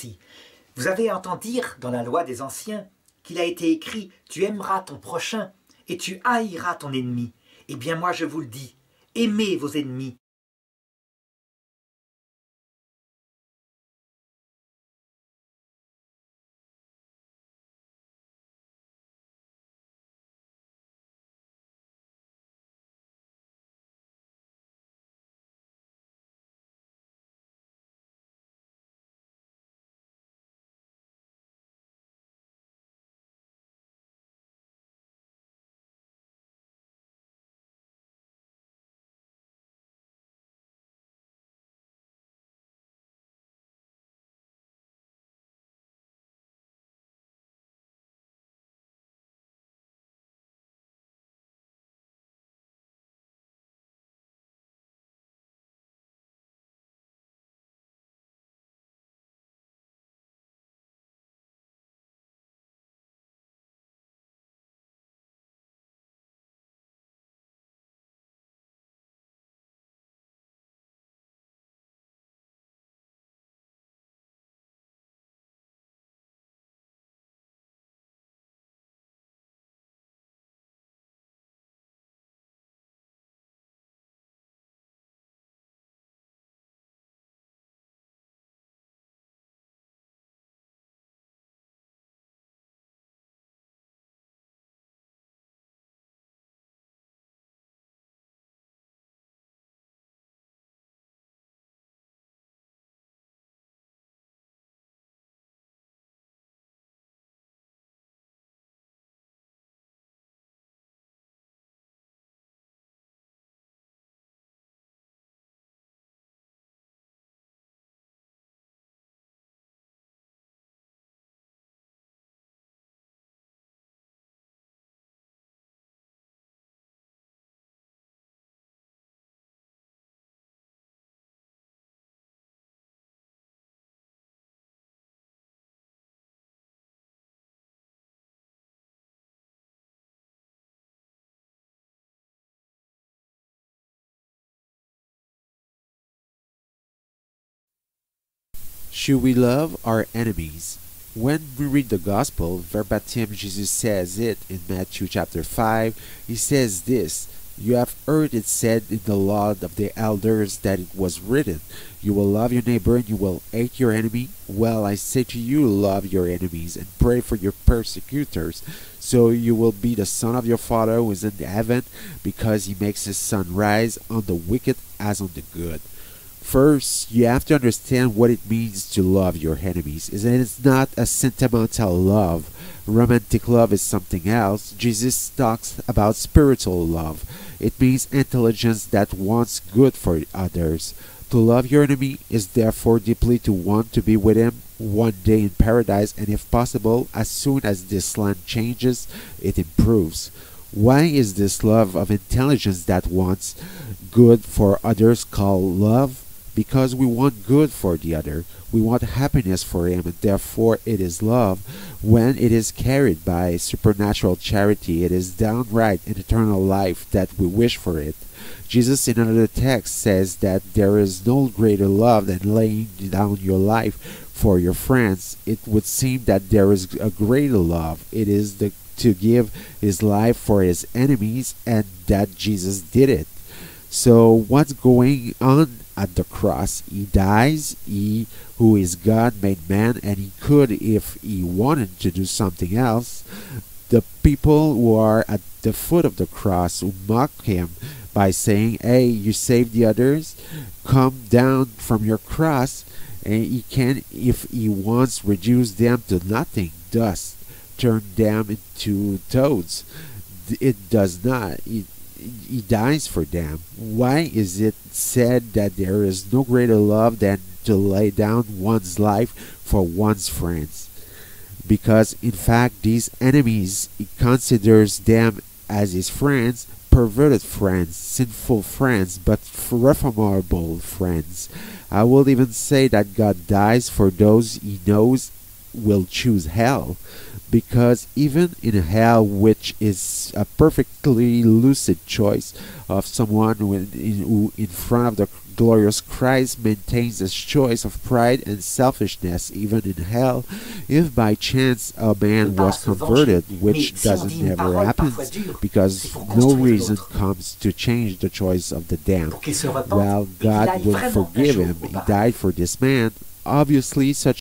ceci. Vous avez entendu dire dans la loi des anciens qu'il a été écrit « Tu aimeras ton prochain et tu haïras ton ennemi ». Eh bien moi je vous le dis, aimez vos ennemis. Should we love our enemies? When we read the Gospel, verbatim Jesus says it in Matthew chapter 5. He says this, "You have heard it said in the law of the elders that it was written, you will love your neighbor and you will hate your enemy. Well, I say to you, love your enemies and pray for your persecutors, so you will be the son of your Father who is in heaven, because he makes his sun rise on the wicked as on the good." First, you have to understand what it means to love your enemies. It's not a sentimental love. Romantic love is something else. Jesus talks about spiritual love. It means intelligence that wants good for others. To love your enemy is therefore deeply to want to be with him one day in paradise, and if possible, as soon as this land changes, it improves. Why is this love of intelligence that wants good for others called love? Because we want good for the other. We want happiness for him, and therefore it is love. When it is carried by supernatural charity, it is downright and eternal life that we wish for it. Jesus in another text says that there is no greater love than laying down your life for your friends. It would seem that there is a greater love. It is to give his life for his enemies, and that Jesus did it. So what's going on at the cross? He dies, he who is God made man, and he could, if he wanted to do something else. The people who are at the foot of the cross who mock him by saying, "Hey, you saved the others, come down from your cross," and he can, if he wants, reduce them to nothing, dust, turn them into toads. It does not. He dies for them. Why is it said that there is no greater love than to lay down one's life for one's friends? Because in fact these enemies, he considers them as his friends, perverted friends, sinful friends, but reformable friends. I will even say that God dies for those he knows will choose hell. because even in hell, which is a perfectly lucid choice of someone who in front of the glorious Christ maintains this choice of pride and selfishness, even in hell, if by chance a man was converted, which doesn't never happen, because no reason comes to change the choice of the damned, well, God will forgive him. He died for this man. Obviously, such